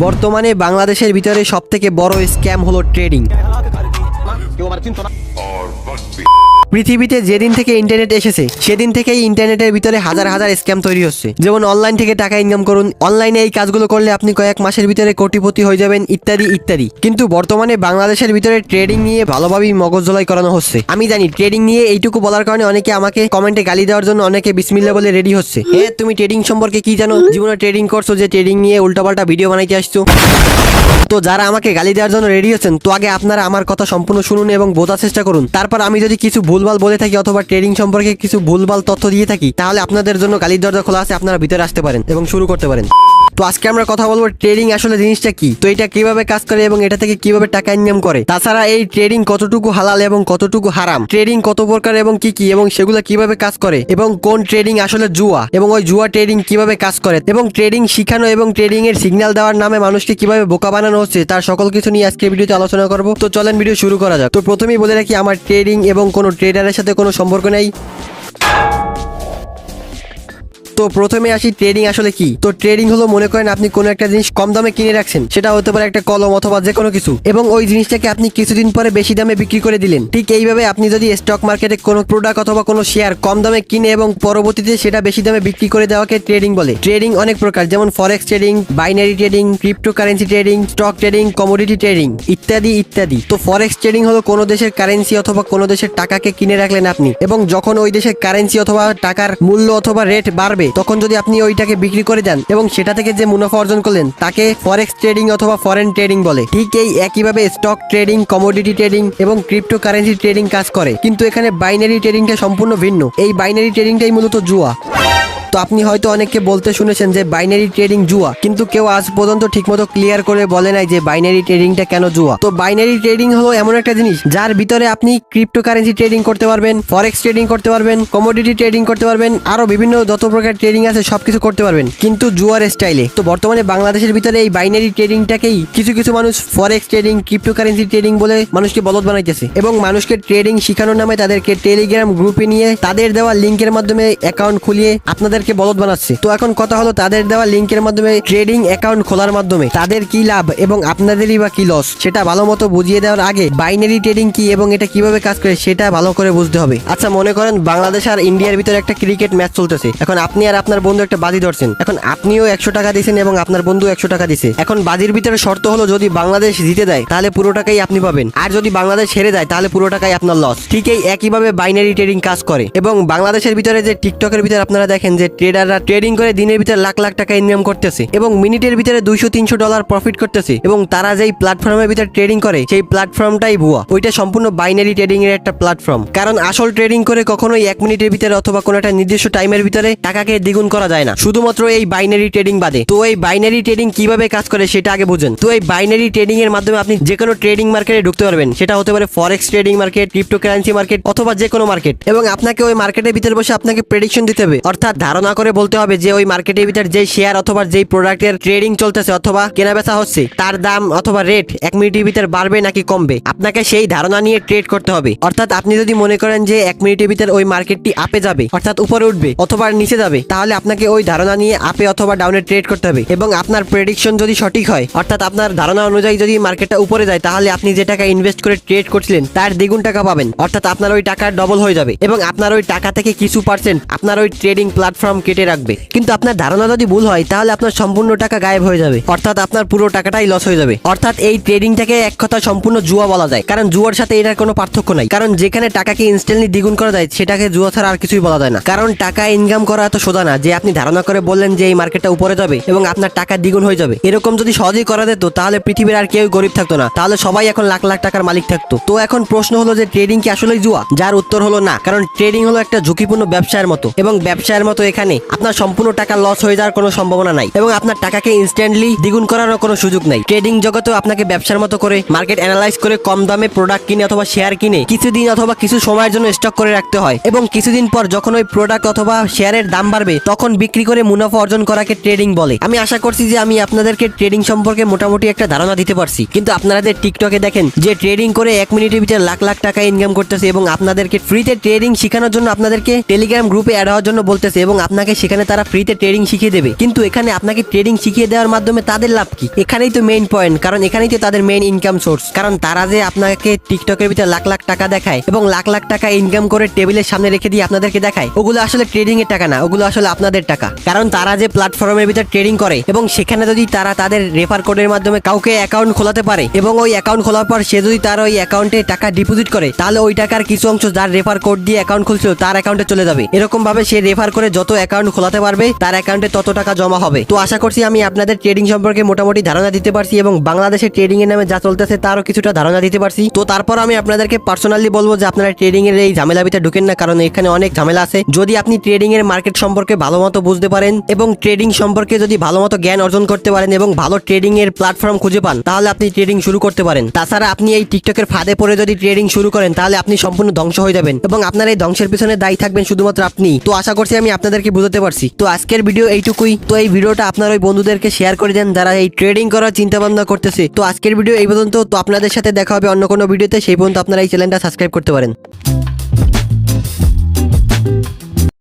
বর্তমানে বাংলাদেশের ভিতরে সবথেকে বড় স্ক্যাম হলো ট্রেডিং। পৃথিবীতে যেদিন থেকে ইন্টারনেট এসেছে সেদিন থেকেই ইন্টারনেটের ভিতরে হাজার হাজার স্ক্যাম তৈরি হচ্ছে। যেমন অনলাইন থেকে টাকা ইনকাম করুন, অনলাইনে এই কাজগুলো করলে আপনি কয়েক মাসের ভিতরে কোটিপতি হয়ে যাবেন, ইত্যাদি ইত্যাদি। কিন্তু বর্তমানে বাংলাদেশের ভিতরে ট্রেডিং নিয়ে ভালোভাবেই মগজধোলাই করানো হচ্ছে। আমি জানি ট্রেডিং নিয়ে এইটুকু বলার কারণে অনেকে আমাকে কমেন্টে গালি দেওয়ার জন্য অনেকে বিসমিল্লাহ বলে রেডি হচ্ছে। তুমি ট্রেডিং সম্পর্কে কি জানো? জীবনে ট্রেডিং করছো যে ট্রেডিং নিয়ে উল্টাপাল্টা ভিডিও বানাইতে আসছো? তো যারা আমাকে গালি দেওয়ার জন্য রেডি হচ্ছেন, তো আগে আপনারা আমার কথা সম্পূর্ণ শুনুন এবং বোঝার চেষ্টা করুন। তারপর আমি যদি কিছু ভুলভাল বলে থাকি অথবা ট্রেডিং সম্পর্কে কিছু ভুলভাল তথ্য দিয়ে থাকি, তাহলে আপনাদের জন্য গালির দরজা খোলা আছে, আপনারা ভিতরে আসতে পারেন এবং শুরু করতে পারেন। তো আজকে আমরা কথা বলবো ট্রেডিং আসলে জিনিসটা কি, তো এটা কিভাবে কাজ করে এবং এটা থেকে কিভাবে টাকা ইনকাম করে, তাছাড়া এই ট্রেডিং কতটুকু হালাল এবং কতটুকু হারাম, ট্রেডিং কত প্রকার এবং কি কি এবং সেগুলো কিভাবে কাজ করে, এবং কোন ট্রেডিং আসলে জুয়া এবং ওই জুয়া ট্রেডিং কিভাবে কাজ করে, এবং ট্রেডিং শিখানো এবং ট্রেডিং এর সিগন্যাল দেওয়ার নামে মানুষকে কিভাবে বোকা বানানো হচ্ছে, তার সকল কিছু নিয়ে আজকে ভিডিওতে আলোচনা করব। তো চলেন ভিডিও শুরু করা যাক। তো প্রথমেই বলে রাখি, আমার ট্রেডিং এবং কোনো ট্রেডারের সাথে কোনো সম্পর্ক নেই। তো প্রথমে আসি ট্রেডিং আসলে কি। তো ট্রেডিং হলো, মনে করেন আপনি কোনো একটা জিনিস কম দামে কিনে রাখছেন, সেটা হতে পারে একটা কলম অথবা যে কোনো কিছু, এবং ওই জিনিসটাকে আপনি কিছুদিন পরে বেশি দামে বিক্রি করে দিলেন। ঠিক এইভাবে আপনি যদি স্টক মার্কেটে কোনো প্রোডাক্ট অথবা কোনো শেয়ার কম দামে কিনে এবং পরবর্তীতে সেটা বেশি দামে বিক্রি করে দেওয়াকে ট্রেডিং বলে। ট্রেডিং অনেক প্রকার, যেমন forex trading, binary trading, cryptocurrency trading, stock trading, commodity trading, ইত্যাদি ইত্যাদি। তো ফরেক্স ট্রেডিং হলো কোনো দেশের কারেন্সি অথবা কোনো দেশের টাকাকে কিনে রাখলেন আপনি, এবং যখন ওই দেশের কারেন্সি অথবা টাকার মূল্য অথবা রেট বাড়বে, তখন যদি আপনি ওইটাকে বিক্রি করে দেন এবং সেটা থেকে যে মুনাফা অর্জন করলেন তাকে ফরেক্স ট্রেডিং অথবা ফরেন ট্রেডিং বলে। ঠিক এই একইভাবে স্টক ট্রেডিং, কমোডিটি ট্রেডিং এবং ক্রিপ্টোকারেন্সি ট্রেডিং কাজ করে, কিন্তু এখানে বাইনারি ট্রেডিংটা সম্পূর্ণ ভিন্ন। এই বাইনারি ট্রেডিংটাই মূলত জুয়া। তো আপনি হয়তো অনেককে বলতে শুনেছেন যে বাইনারি ট্রেডিং জুয়া, কিন্তু কেউ আজ পর্যন্ত ঠিকমতো ক্লিয়ার করে বলে নাই যে বাইনারি ট্রেডিংটা কেন জুয়া। তো বাইনারি ট্রেডিং হলো এমন একটা জিনিস যার ভিতরে আপনি ক্রিপ্টোকারেন্সি ট্রেডিং করতে পারবেন, ফরেক্স ট্রেডিং করতে পারবেন, কমোডিটি ট্রেডিং করতে পারবেন, আরো বিভিন্ন যত প্রকার ট্রেডিং আছে সবকিছু করতে পারবেন, কিন্তু জুয়ার স্টাইলে। তো বর্তমানে বাংলাদেশের ভিতরে এই বাইনারি ট্রেডিংটাকেই কিছু কিছু মানুষ ফরেক্স ট্রেডিং, ক্রিপ্টোকারেন্সি ট্রেডিং বলে মানুষকে বলদ বানাইতেছে, এবং মানুষকে ট্রেডিং শেখানোর নামে তাদেরকে টেলিগ্রাম গ্রুপে নিয়ে তাদের দেওয়া লিঙ্কের মাধ্যমে অ্যাকাউন্ট খুলিয়ে আপনাদেরকে বলদ বানাচ্ছে। তো এখন কথা হলো, তাদের দেওয়া লিঙ্কের মাধ্যমে ট্রেডিং অ্যাকাউন্ট খোলার মাধ্যমে তাদের কি লাভ এবং আপনাদেরই বা কি লস, সেটা ভালো মতো বুঝিয়ে দেওয়ার আগে বাইনারি ট্রেডিং কি এবং এটা কিভাবে কাজ করে সেটা ভালো করে বুঝতে হবে। আচ্ছা, মনে করেন বাংলাদেশ আর ইন্ডিয়ার ভিতরে একটা ক্রিকেট ম্যাচ চলতেছে। এখন আপনি আর আপনার বন্ধু একটা বাজি ধরছেন। এখন আপনিও 100 টাকা দিয়েছেন এবং আপনার বন্ধু 100 টাকা দিছে। এখন বাজির ভিতরে শর্ত হলো, যদি বাংলাদেশ জিতে দেয় তাহলে পুরো টাকাই আপনি পাবেন, আর যদি বাংলাদেশ হেরে যায় তাহলে পুরো টাকাই আপনার লস। ঠিক এই একইভাবে বাইনারি ট্রেডিং কাজ করে। এবং বাংলাদেশের ভিতরে যে টিকটকের ভিতরে আপনারা দেখেন যে ট্রেডাররা ট্রেডিং করে দিনের ভিতরে লাখ লাখ টাকা ইনকাম করতেছে এবং মিনিটের ভিতরে $200-300 প্রফিট করতেছে, এবং তারা যেই প্ল্যাটফর্মের ভিতরে ট্রেডিং করে সেই প্ল্যাটফর্মটাই ভুয়া। ওইটা সম্পূর্ণ বাইনারি ট্রেডিং এর একটা প্ল্যাটফর্ম। কারণ আসল ট্রেডিং করে কখনোই 1 মিনিটের ভিতরে অথবা কোনো একটা নির্দিষ্ট টাইমের ভিতরে টাকাকে দ্বিগুণ করা যায় না, শুধুমাত্র এই বাইনারি ট্রেডিং বাদে। তো এই বাইনারি ট্রেডিং কিভাবে কাজ করে সেটা আগে বুঝেন। তো এই বাইনারি ট্রেডিং এর মাধ্যমে আপনি যে কোনো ট্রেডিং মার্কেটে ঢুকতে পারবেন, সেটা হতে পারে forex trading market, cryptocurrency market অথবা যে কোনো মার্কেট, এবং আপনাকে ওই মার্কেটের ভিতরে বসে আপনাকে প্রেডিকশন দিতে হবে, অর্থাৎ ধারণা করে বলতে হবে যে ওই মার্কেটের ভিতরে যে শেয়ার অথবা যেই প্রোডাক্টের ট্রেডিং চলতেছে অথবা কেনা বেচা হচ্ছে তার দাম অথবা রেট 1 মিনিটের ভিতরে বাড়বে নাকি কমবে, আপনাকে সেই ধারণা নিয়ে ট্রেড করতে হবে। অর্থাৎ আপনি যদি মনে করেন যে 1 মিনিটের ভিতরে ওই মার্কেটটি আপে যাবে, অর্থাৎ উপরে উঠবে অথবা নিচে যাবে, তাহলে আপনাকে ওই ধারণা নিয়ে আপে অথবা ডাউনে ট্রেড করতে হবে। এবং আপনার প্রেডিকশন যদি সঠিক হয়, অর্থাৎ আপনার ধারণা অনুযায়ী যদি মার্কেটটা উপরে যায়, তাহলে আপনি যে টাকা ইনভেস্ট করে ট্রেড করছিলেন তার দ্বিগুণ টাকা পাবেন, অর্থাৎ আপনার ওই টাকা ডবল হয়ে যাবে, এবং আপনার ওই টাকা থেকে কিছু পার্সেন্ট আপনার ওই ট্রেডিং প্ল্যাটফর্ম কেটে রাখবে। কিন্তু আপনার ধারণা যদি ভুল হয় তাহলে আপনার সম্পূর্ণ টাকা গায়েব হয়ে যাবে, অর্থাৎ আপনার পুরো টাকাটাই লস হয়ে যাবে। অর্থাৎ এই ট্রেডিংটাকে এক কথা সম্পূর্ণ জুয়া বলা যায়, কারণ জুয়ার সাথে এটার কোনো পার্থক্য নাই। কারণ যেখানে টাকাকে ইনস্ট্যান্টলি দ্বিগুণ করা যায় সেটাকে জুয়া ছাড়া আর কিছুই বলা যায় না। কারণ টাকা ইনকাম করা এত সোজা না যে আপনি ধারণা করে বললেন যে এই মার্কেটটা উপরে যাবে এবং আপনার টাকা দ্বিগুণ হয়ে যাবে। এরকম যদি সহজেই করা যেত তাহলে পৃথিবীর আর কেউ গরিব থাকতো না, তাহলে সবাই এখন লাখ লাখ টাকার মালিক থাকতো। তো এখন প্রশ্ন হলো যে ট্রেডিং কি আসলেই জুয়া? যার উত্তর হলো না, কারণ ট্রেডিং হলো একটা ঝুঁকিপূর্ণ ব্যবসায়ের মতো, এবং ব্যবসায়ের মতো এখানে আপনার সম্পূর্ণ টাকা লস হয়ে যাওয়ার কোনো সম্ভাবনা নাই, এবং আপনার টাকাকে ইনস্ট্যান্টলি দ্বিগুণ করারও কোনো সুযোগ নাই। ট্রেডিং জগতেও আপনাকে ব্যবসার মতো করে মার্কেট অ্যানালাইজ করে কম দামে প্রোডাক্ট কিনে অথবা শেয়ার কিনে কিছুদিন অথবা কিছু সময়ের জন্য স্টক করে রাখতে হয়, এবং কিছুদিন পর যখন ওই প্রোডাক্ট অথবা শেয়ারের দাম বাড়বে তখন বিক্রি করে মুনাফা অর্জন করাকে ট্রেডিং বলে। আমি আশা করছি যে আমি আপনাদেরকে ট্রেডিং সম্পর্কে মোটামুটি একটা ধারণা দিতে পারছি। কিন্তু আপনারা যে টিকটকে দেখেন যে ট্রেডিং করে 1 মিনিটের ভিতরে লাখ লাখ টাকা ইনকাম করতেছে, এবং আপনাদেরকে ফ্রিতে ট্রেডিং শেখানোর জন্য আপনাদেরকে টেলিগ্রাম গ্রুপে অ্যাড হওয়ার জন্য বলতেছে, এবং আপনাকে সেখানে তারা ফ্রিতে ট্রেডিং শিখিয়ে দেবে, কিন্তু এখানে আপনাকে ট্রেডিং শিখিয়ে দেওয়ার মাধ্যমে তাদের লাভ কি? এখানেই তো মেইন পয়েন্ট, কারণ এখানেই তো তাদের মেইন ইনকাম সোর্স। কারণ তারা যে আপনাকে টিকটকের ভিতরে লাখ লাখ টাকা দেখায় এবং লাখ লাখ টাকা ইনকাম করে টেবিলের সামনে রেখে দিয়ে আপনাদেরকে দেখায়, ওগুলো আসলে ট্রেডিং এর টাকা না, ওগুলো আসলে আপনাদের টাকা। কারণ তারা যে প্ল্যাটফর্মের ভিতরে ট্রেডিং করে এবং সেখানে যদি তারা তাদের রেফার কোডের মাধ্যমে কাউকে অ্যাকাউন্ট খোলাতে পারে এবং ওই অ্যাকাউন্ট খোলার পর সে যদি তার ওই অ্যাকাউন্টে টাকা ডিপোজিট করে, তাহলে ওই টাকার কিছু অংশ যার রেফার কোড দিয়ে অ্যাকাউন্ট খুলছিল তার অ্যাকাউন্টে চলে যাবে। এরকম ভাবে সে রেফার করে যত অ্যাকাউন্ট খোলাতে পারবে তার অ্যাকাউন্টে তত টাকা জমা হবে। তো আশা করছি আমি আপনাদের ট্রেডিং সম্পর্কে মোটামুটি ধারণা দিতে পারছি এবং বাংলাদেশে ট্রেডিং এর নামে যা চলতেছে তারও কিছুটা ধারণা দিতে পারছি। তো তারপর আমি আপনাদেরকে পার্সোনালি বলবো যে আপনারা ট্রেডিং এর এই ঝামেলা ভিতরে ঢুকেন না, কারণ এখানে অনেক ঝামেলা আছে। যদি আপনি ট্রেডিং এর মার্কেট সম্পর্কে ভালো মতো বুঝতে পারেন এবং ট্রেডিং সম্পর্কে যদি ভালো মতো জ্ঞান অর্জন করতে পারেন এবং ভালো ট্রেডিং এর প্ল্যাটফর্ম খুঁজে পান, তাহলে আপনি ট্রেডিং শুরু করতে পারেন। তাছাড়া আপনি এই টিকটকের ফাঁদে পড়ে যদি ট্রেডিং শুরু করেন, তাহলে আপনি সম্পূর্ণ ধ্বংস হয়ে যাবেন এবং আপনার এই ধ্বংসের পিছনে দায়ী থাকবেন শুধুমাত্র আপনি। তো আশা করছি আমি আপনাদেরকে বুঝতে পারছি। তো আজকের ভিডিও এইটুকুই। তো এই ভিডিওটা আপনার ওই বন্ধুদেরকে শেয়ার করে দেন যারা এই ট্রেডিং করার চিন্তা ভাবনা করতেছে। তো আজকের ভিডিও এই পর্যন্ত। তো আপনাদের সাথে দেখা হবে অন্য কোনো ভিডিওতে। সেই পর্যন্ত আপনারা এই চ্যানেলটা সাবস্ক্রাইব করতে পারেন।